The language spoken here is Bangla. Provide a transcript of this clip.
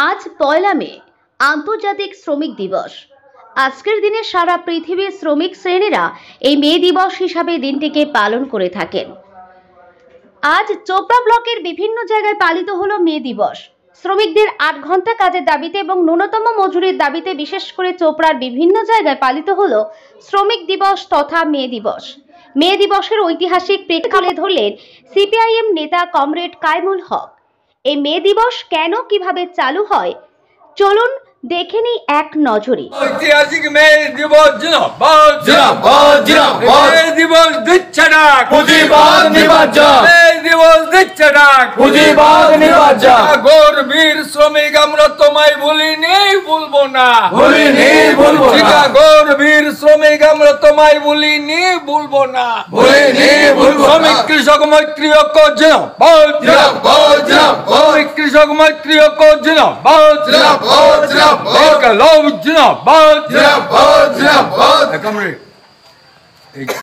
আজ পয়লা মে আন্তর্জাতিক শ্রমিক দিবস। আজকের দিনে সারা পৃথিবীর শ্রমিক শ্রেণীরা এই মে দিবস হিসাবে দিনটিকে পালন করে থাকেন। আজ চোপড়া ব্লকের বিভিন্ন জায়গায় পালিত হলো মে দিবস। শ্রমিকদের 8 ঘন্টা কাজের দাবিতে এবং ন্যূনতম মজুরির দাবিতে বিশেষ করে চোপড়ার বিভিন্ন জায়গায় পালিত হলো শ্রমিক দিবস তথা মে দিবস। মে দিবসের ঐতিহাসিক প্রেক্ষাপট তুলে ধরলেন সিপিআইএম নেতা কমরেড কায়মুল হক। এই মে দিবস কেন কিভাবে চালু হয় চলুন দেখে নিই এক নজরে। ঐতিহাসিক মে দিবস জিন্দাবাদ জিন্দাবাদ জিন্দাবাদ। মে দিবস দিচ্ছে না পুঁজিবাদ নির্বাচন। মে দিবস দিচ্ছে না পুঁজিবাদ নির্বাচন। গর্বীর শ্রমিক আমরা তোমায় ভুলিনি ভুলবো না ভুলিনি ভুলবো না। গর্বীর শ্রমিক আমরা তোমায় ভুলিনি ভুলবো না ভুলিনি ভুলবো না। শ্রমিক কৃষক মৈত্রী ঐক্য জিন্দাবাদ জিন্দাবাদ জিন্দাবাদ। শ্রমিক কৃষক মৈত্রী ঐক্য জিন্দাবাদ জিন্দাবাদ জিন্দাবাদ। Love, Jina, Bad, Jina, Bad, Jina, Bad.